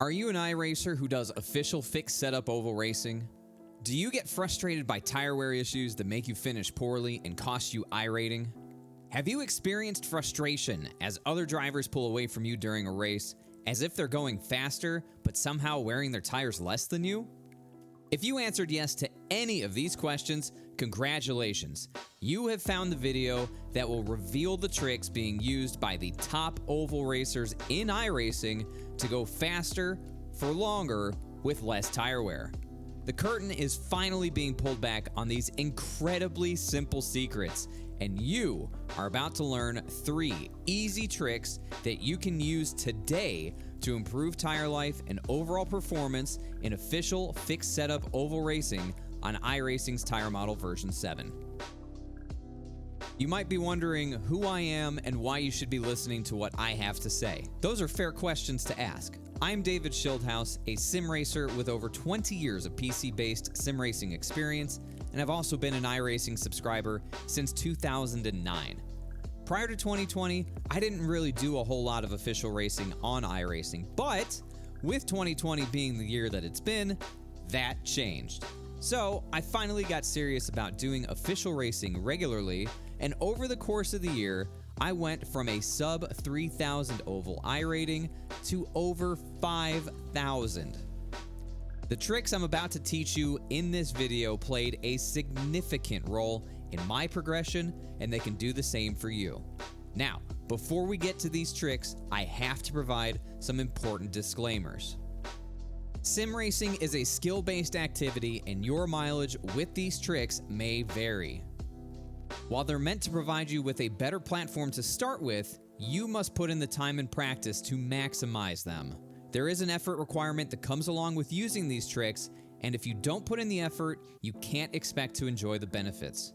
Are you an iRacer who does official fixed setup oval racing? Do you get frustrated by tire wear issues that make you finish poorly and cost you iRating? Have you experienced frustration as other drivers pull away from you during a race, as if they're going faster but somehow wearing their tires less than you? If you answered yes to any of these questions, congratulations. You have found the video that will reveal the tricks being used by the top oval racers in iRacing to go faster for longer with less tire wear. The curtain is finally being pulled back on these incredibly simple secrets, and you are about to learn 3 easy tricks that you can use today to improve tire life and overall performance in official fixed setup oval racing on iRacing's tire model version 7. You might be wondering who I am and why you should be listening to what I have to say. Those are fair questions to ask. I'm David Schildhouse, a sim racer with over 20 years of PC-based sim racing experience, and I've also been an iRacing subscriber since 2009. Prior to 2020, I didn't really do a whole lot of official racing on iRacing, but with 2020 being the year that it's been, that changed. So I finally got serious about doing official racing regularly, and over the course of the year, I went from a sub 3,000 oval iRating to over 5,000. The tricks I'm about to teach you in this video played a significant role in my progression, and they can do the same for you. Now, before we get to these tricks, I have to provide some important disclaimers. Sim racing is a skill-based activity, and your mileage with these tricks may vary. While they're meant to provide you with a better platform to start with, you must put in the time and practice to maximize them. There is an effort requirement that comes along with using these tricks, and if you don't put in the effort, you can't expect to enjoy the benefits.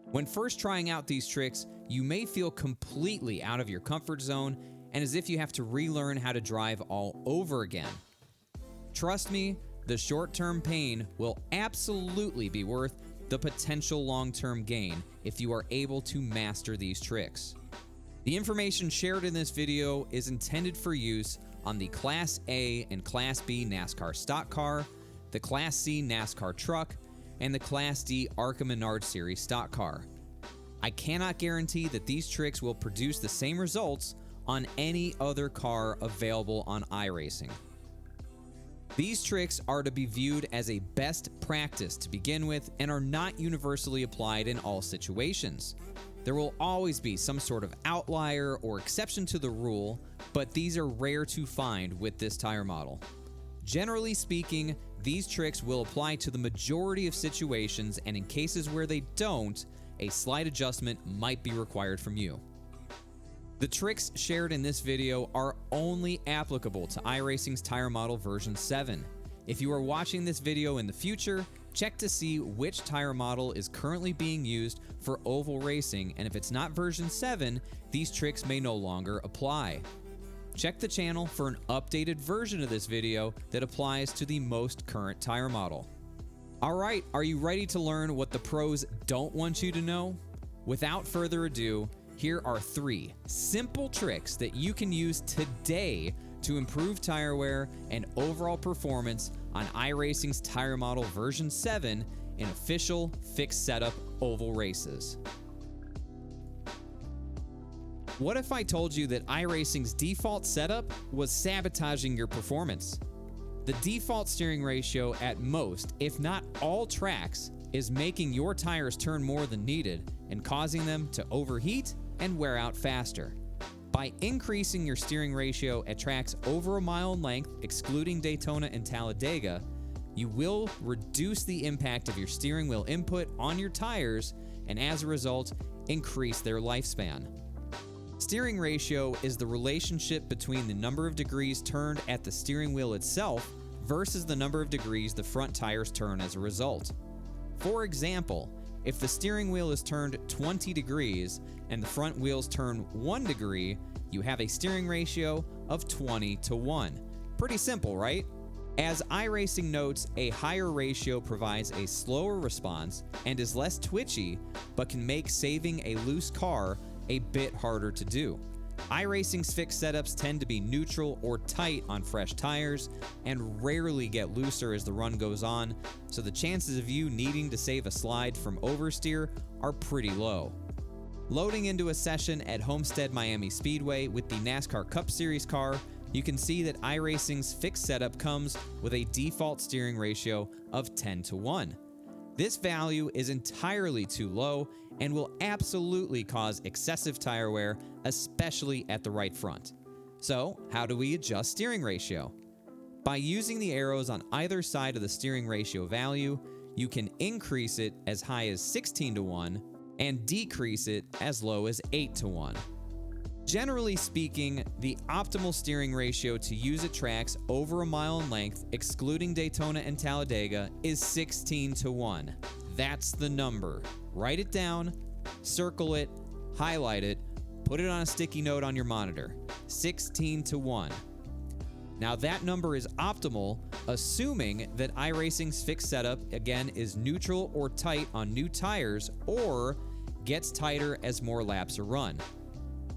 When first trying out these tricks, you may feel completely out of your comfort zone and as if you have to relearn how to drive all over again. Trust me, the short-term pain will absolutely be worth the potential long-term gain if you are able to master these tricks. The information shared in this video is intended for use on the Class A and Class B NASCAR stock car, the Class C NASCAR truck, and the Class D ARCA Menard Series stock car. I cannot guarantee that these tricks will produce the same results on any other car available on iRacing. These tricks are to be viewed as a best practice to begin with and are not universally applied in all situations. There will always be some sort of outlier or exception to the rule, but these are rare to find with this tire model. Generally speaking, these tricks will apply to the majority of situations, and in cases where they don't, a slight adjustment might be required from you. The tricks shared in this video are only applicable to iRacing's tire model version 7. If you are watching this video in the future, check to see which tire model is currently being used for oval racing, and if it's not version 7, these tricks may no longer apply. Check the channel for an updated version of this video that applies to the most current tire model. Alright, are you ready to learn what the pros don't want you to know? Without further ado, here are 3 simple tricks that you can use today to improve tire wear and overall performance on iRacing's tire model version 7 in official fixed setup oval races. What if I told you that iRacing's default setup was sabotaging your performance? The default steering ratio at most, if not all tracks, is making your tires turn more than needed and causing them to overheat and wear out faster. By increasing your steering ratio at tracks over a mile in length, excluding Daytona and Talladega, you will reduce the impact of your steering wheel input on your tires and as a result, increase their lifespan. Steering ratio is the relationship between the number of degrees turned at the steering wheel itself versus the number of degrees the front tires turn as a result. For example, if the steering wheel is turned 20 degrees and the front wheels turn 1 degree, you have a steering ratio of 20:1. Pretty simple, right? As iRacing notes, a higher ratio provides a slower response and is less twitchy, but can make saving a loose car a bit harder to do. iRacing's fixed setups tend to be neutral or tight on fresh tires and rarely get looser as the run goes on, so the chances of you needing to save a slide from oversteer are pretty low. Loading into a session at Homestead Miami Speedway with the NASCAR Cup Series car, you can see that iRacing's fixed setup comes with a default steering ratio of 10:1. This value is entirely too low and will absolutely cause excessive tire wear, especially at the right front. So, how do we adjust steering ratio? By using the arrows on either side of the steering ratio value, you can increase it as high as 16:1 and decrease it as low as 8:1. Generally speaking, the optimal steering ratio to use at tracks over a mile in length, excluding Daytona and Talladega, is 16:1. That's the number. Write it down, circle it, highlight it, put it on a sticky note on your monitor. 16:1. Now that number is optimal, assuming that iRacing's fixed setup, again, is neutral or tight on new tires or gets tighter as more laps are run.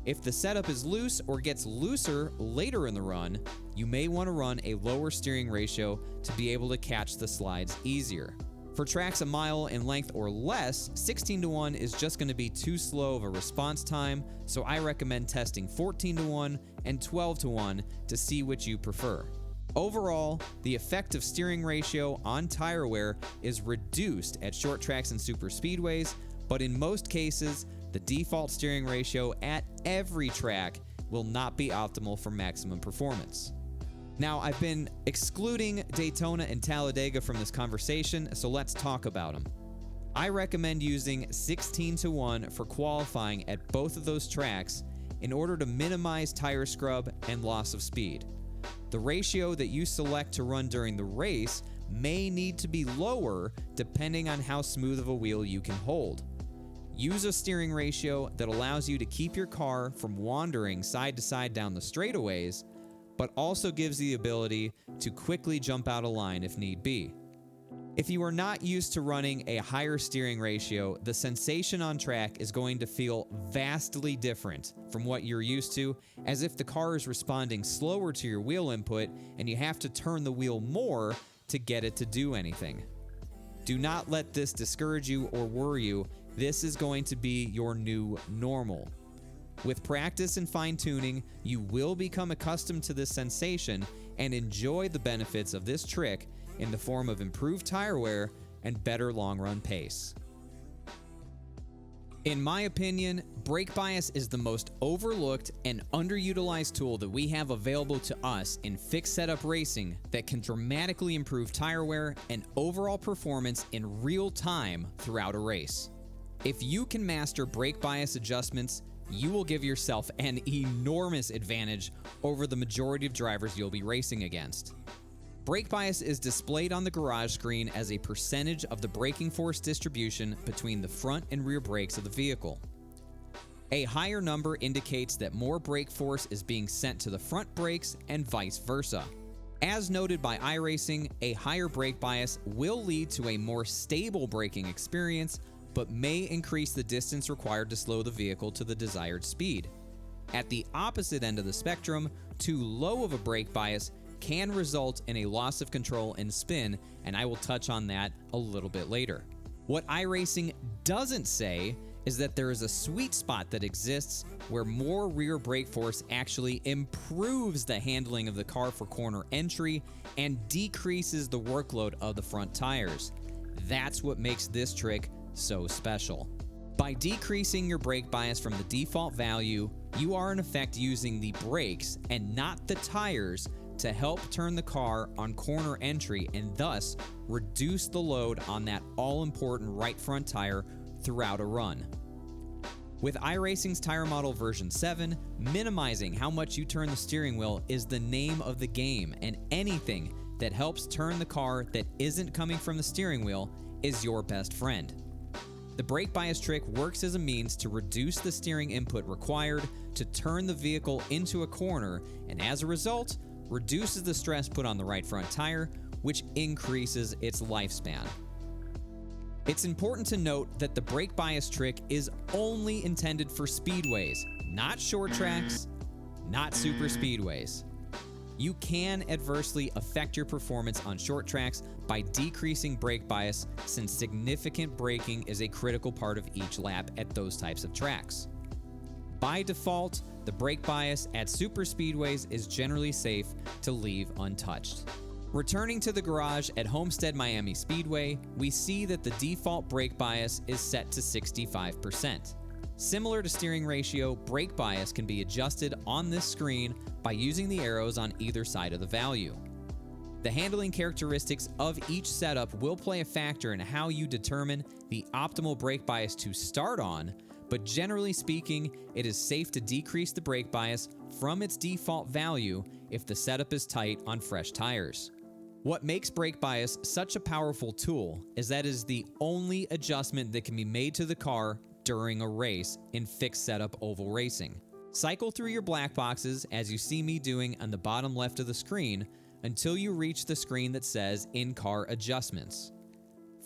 If the setup is loose or gets looser later in the run, you may want to run a lower steering ratio to be able to catch the slides easier. For tracks a mile in length or less, 16:1 is just going to be too slow of a response time, so I recommend testing 14:1 and 12:1 to see which you prefer. Overall, the effective steering ratio on tire wear is reduced at short tracks and super speedways, but in most cases, the default steering ratio at every track will not be optimal for maximum performance. Now, I've been excluding Daytona and Talladega from this conversation, so let's talk about them. I recommend using 16:1 for qualifying at both of those tracks in order to minimize tire scrub and loss of speed. The ratio that you select to run during the race may need to be lower depending on how smooth of a wheel you can hold. Use a steering ratio that allows you to keep your car from wandering side to side down the straightaways, but also gives the ability to quickly jump out of line if need be. If you are not used to running a higher steering ratio, the sensation on track is going to feel vastly different from what you're used to, as if the car is responding slower to your wheel input and you have to turn the wheel more to get it to do anything. Do not let this discourage you or worry you. This is going to be your new normal. With practice and fine-tuning, you will become accustomed to this sensation and enjoy the benefits of this trick in the form of improved tire wear and better long-run pace. In my opinion, brake bias is the most overlooked and underutilized tool that we have available to us in fixed setup racing that can dramatically improve tire wear and overall performance in real time throughout a race. If you can master brake bias adjustments, you will give yourself an enormous advantage over the majority of drivers you'll be racing against. Brake bias is displayed on the garage screen as a percentage of the braking force distribution between the front and rear brakes of the vehicle. A higher number indicates that more brake force is being sent to the front brakes and vice versa. As noted by iRacing, a higher brake bias will lead to a more stable braking experience, but may increase the distance required to slow the vehicle to the desired speed. At the opposite end of the spectrum, too low of a brake bias can result in a loss of control and spin, and I will touch on that a little bit later. What iRacing doesn't say is that there is a sweet spot that exists where more rear brake force actually improves the handling of the car for corner entry and decreases the workload of the front tires. That's what makes this trick so special. By decreasing your brake bias from the default value, you are in effect using the brakes and not the tires to help turn the car on corner entry and thus reduce the load on that all-important right front tire throughout a run. With iRacing's tire model version 7, minimizing how much you turn the steering wheel is the name of the game, and anything that helps turn the car that isn't coming from the steering wheel is your best friend. The brake bias trick works as a means to reduce the steering input required to turn the vehicle into a corner, and as a result, reduces the stress put on the right front tire, which increases its lifespan. It's important to note that the brake bias trick is only intended for speedways. not short tracks, not super speedways. You can adversely affect your performance on short tracks by decreasing brake bias, since significant braking is a critical part of each lap at those types of tracks. By default, the brake bias at super speedways is generally safe to leave untouched. Returning to the garage at Homestead Miami Speedway, we see that the default brake bias is set to 65%. Similar to steering ratio, brake bias can be adjusted on this screen by using the arrows on either side of the value. The handling characteristics of each setup will play a factor in how you determine the optimal brake bias to start on, but generally speaking, it is safe to decrease the brake bias from its default value if the setup is tight on fresh tires. What makes brake bias such a powerful tool is that it is the only adjustment that can be made to the car during a race in fixed setup oval racing. Cycle through your black boxes, as you see me doing on the bottom left of the screen, until you reach the screen that says In-Car Adjustments.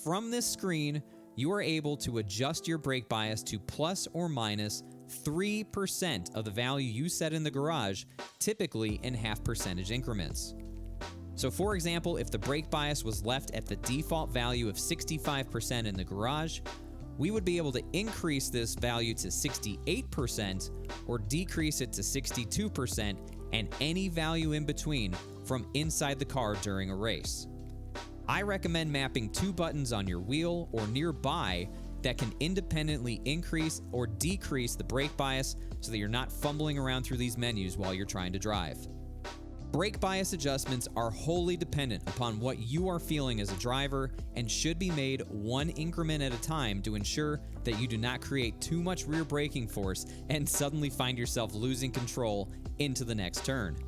From this screen, you are able to adjust your brake bias to plus or minus 3% of the value you set in the garage, typically in half percentage increments. So for example, if the brake bias was left at the default value of 65% in the garage, we would be able to increase this value to 68% or decrease it to 62% and any value in between from inside the car during a race. I recommend mapping 2 buttons on your wheel or nearby that can independently increase or decrease the brake bias so that you're not fumbling around through these menus while you're trying to drive. Brake bias adjustments are wholly dependent upon what you are feeling as a driver and should be made one increment at a time to ensure that you do not create too much rear braking force and suddenly find yourself losing control into the next turn.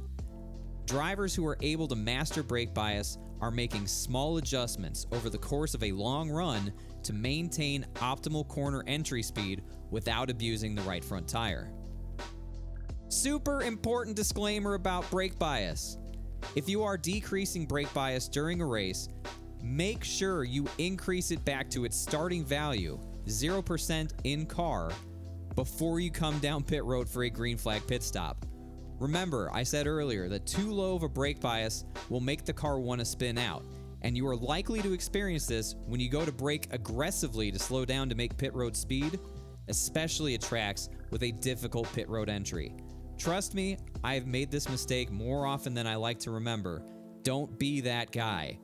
Drivers who are able to master brake bias are making small adjustments over the course of a long run to maintain optimal corner entry speed without abusing the right front tire. Super important disclaimer about brake bias. If you are decreasing brake bias during a race, make sure you increase it back to its starting value, 0% in car, before you come down pit road for a green flag pit stop. Remember, I said earlier that too low of a brake bias will make the car want to spin out, and you are likely to experience this when you go to brake aggressively to slow down to make pit road speed, especially at tracks with a difficult pit road entry. Trust me, I have made this mistake more often than I like to remember. Don't be that guy.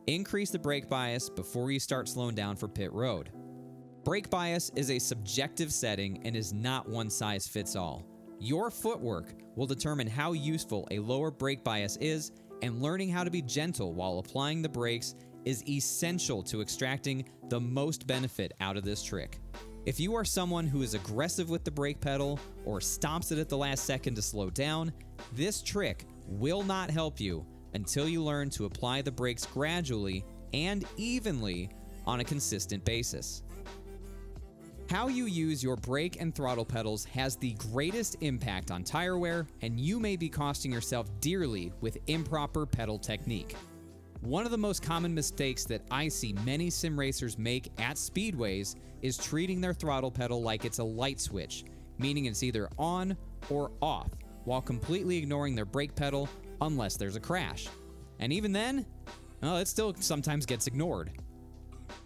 Increase the brake bias before you start slowing down for pit road. Brake bias is a subjective setting and is not one size fits all. Your footwork will determine how useful a lower brake bias is, and learning how to be gentle while applying the brakes is essential to extracting the most benefit out of this trick. If you are someone who is aggressive with the brake pedal or stomps it at the last second to slow down, this trick will not help you until you learn to apply the brakes gradually and evenly on a consistent basis. How you use your brake and throttle pedals has the greatest impact on tire wear, and you may be costing yourself dearly with improper pedal technique. One of the most common mistakes that I see many sim racers make at speedways is treating their throttle pedal like it's a light switch, meaning it's either on or off, while completely ignoring their brake pedal unless there's a crash. And even then, well, it still sometimes gets ignored.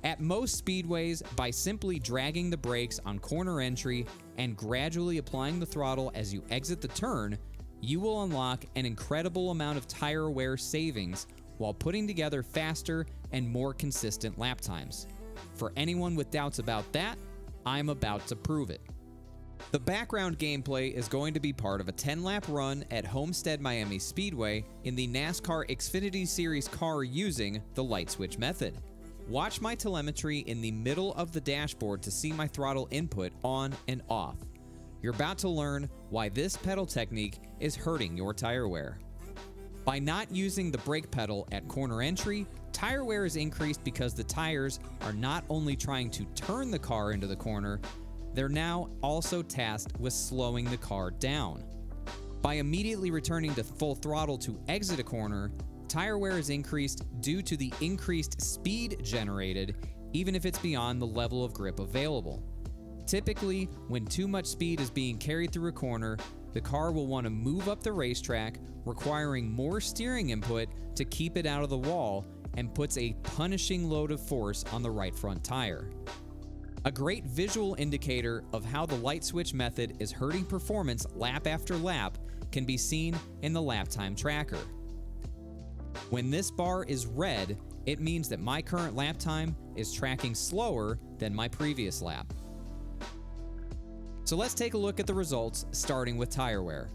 At most speedways, by simply dragging the brakes on corner entry and gradually applying the throttle as you exit the turn, you will unlock an incredible amount of tire wear savings while putting together faster and more consistent lap times. For anyone with doubts about that, I'm about to prove it. The background gameplay is going to be part of a 10-lap run at Homestead Miami Speedway in the NASCAR Xfinity Series car using the light switch method. Watch my telemetry in the middle of the dashboard to see my throttle input on and off. You're about to learn why this pedal technique is hurting your tire wear. By not using the brake pedal at corner entry, tire wear is increased because the tires are not only trying to turn the car into the corner, they're now also tasked with slowing the car down. By immediately returning to full throttle to exit a corner, tire wear is increased due to the increased speed generated, even if it's beyond the level of grip available. Typically, when too much speed is being carried through a corner, the car will want to move up the racetrack, requiring more steering input to keep it out of the wall, and puts a punishing load of force on the right front tire. A great visual indicator of how the light switch method is hurting performance lap after lap can be seen in the lap time tracker. When this bar is red, it means that my current lap time is tracking slower than my previous lap. So let's take a look at the results, starting with tire wear.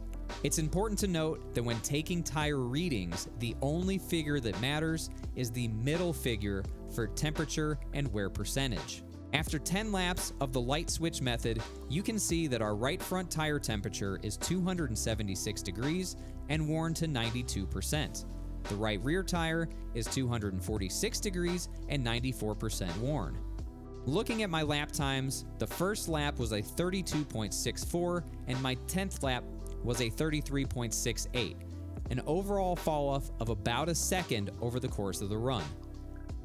It's important to note that when taking tire readings, the only figure that matters is the middle figure for temperature and wear percentage. After 10 laps of the light switch method, you can see that our right front tire temperature is 276 degrees and worn to 92%. The right rear tire is 246 degrees and 94% worn. Looking at my lap times, the first lap was a 32.64 and my 10th lap was a 33.68, an overall fall off of about a second over the course of the run.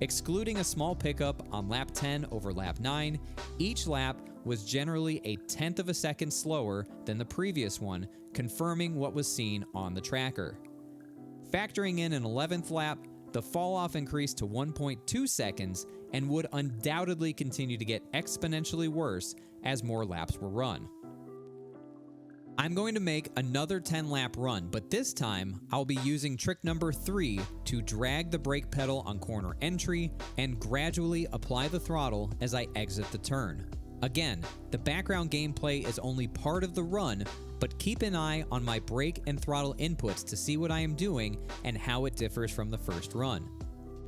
Excluding a small pickup on lap 10 over lap 9, each lap was generally a tenth of a second slower than the previous one, confirming what was seen on the tracker. Factoring in an 11th lap, the fall off increased to 1.2 seconds and would undoubtedly continue to get exponentially worse as more laps were run. I'm going to make another 10-lap run, but this time I'll be using trick number 3 to drag the brake pedal on corner entry and gradually apply the throttle as I exit the turn. Again, the background gameplay is only part of the run, but keep an eye on my brake and throttle inputs to see what I am doing and how it differs from the first run.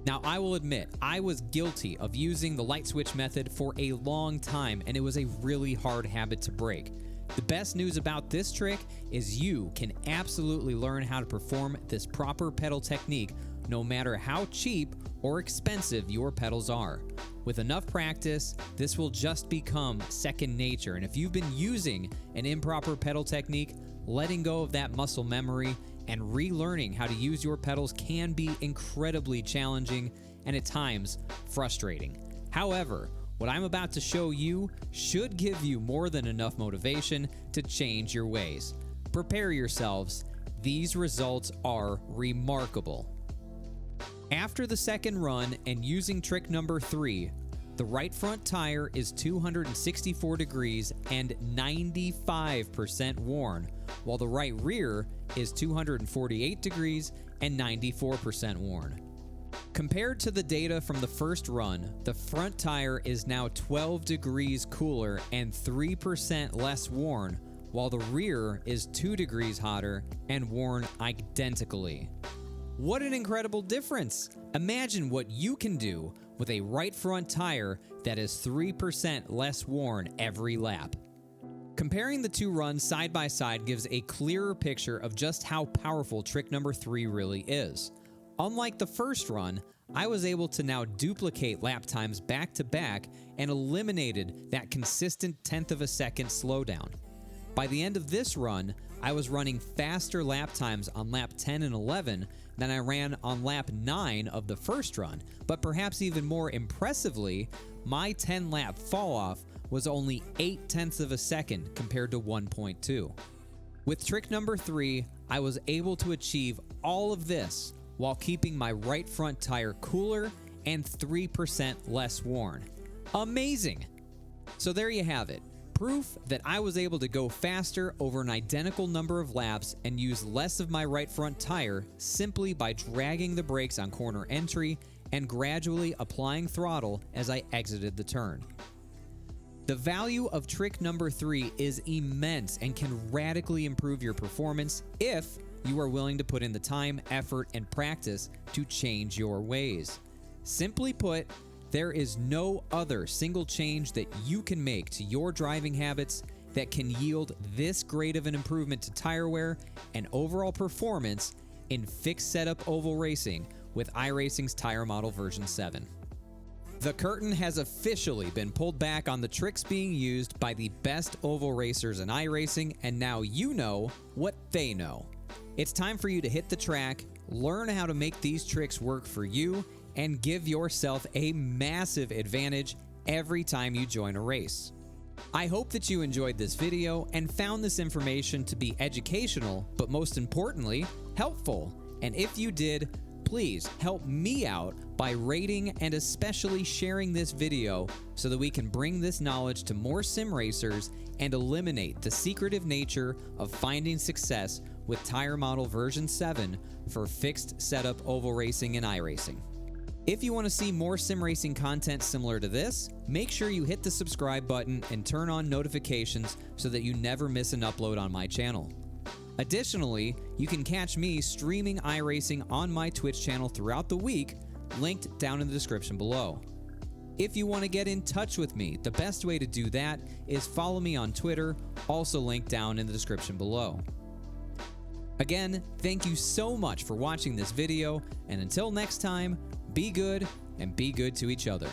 Now, I will admit, I was guilty of using the light switch method for a long time, and it was a really hard habit to break. The best news about this trick is you can absolutely learn how to perform this proper pedal technique no matter how cheap or expensive your pedals are. With enough practice, this will just become second nature, and if you've been using an improper pedal technique, letting go of that muscle memory and relearning how to use your pedals can be incredibly challenging and at times frustrating. However, what I'm about to show you should give you more than enough motivation to change your ways. Prepare yourselves. These results are remarkable. After the second run and using trick number 3, the right front tire is 264 degrees and 95% worn, while the right rear is 248 degrees and 94% worn. Compared to the data from the first run, the front tire is now 12 degrees cooler and 3% less worn, while the rear is 2 degrees hotter and worn identically. What an incredible difference! Imagine what you can do with a right front tire that is 3% less worn every lap. Comparing the two runs side by side gives a clearer picture of just how powerful trick number 3 really is. Unlike the first run, I was able to now duplicate lap times back to back and eliminated that consistent tenth of a second slowdown. By the end of this run, I was running faster lap times on lap 10 and 11 than I ran on lap 9 of the first run, but perhaps even more impressively, my 10-lap fall-off was only 0.8 of a second compared to 1.2. With trick number 3, I was able to achieve all of this while keeping my right front tire cooler and 3% less worn. Amazing! So there you have it. Proof that I was able to go faster over an identical number of laps and use less of my right front tire simply by dragging the brakes on corner entry and gradually applying throttle as I exited the turn. The value of trick number 3 is immense and can radically improve your performance if you are willing to put in the time, effort, and practice to change your ways. Simply put, there is no other single change that you can make to your driving habits that can yield this great of an improvement to tire wear and overall performance in fixed setup oval racing with Iracing's tire model version 7. The curtain has officially been pulled back on the tricks being used by the best oval racers in iRacing, and now you know what they know. It's time for you to hit the track, learn how to make these tricks work for you, and give yourself a massive advantage every time you join a race. I hope that you enjoyed this video and found this information to be educational, but most importantly, helpful. And if you did, please help me out by rating and especially sharing this video so that we can bring this knowledge to more sim racers and eliminate the secretive nature of finding success with Tire Model version 7 for fixed setup oval racing and iRacing. If you want to see more sim racing content similar to this, make sure you hit the subscribe button and turn on notifications so that you never miss an upload on my channel. Additionally, you can catch me streaming iRacing on my Twitch channel throughout the week, linked down in the description below. If you want to get in touch with me, the best way to do that is follow me on Twitter, also linked down in the description below. Again, thank you so much for watching this video, and until next time, be good and be good to each other.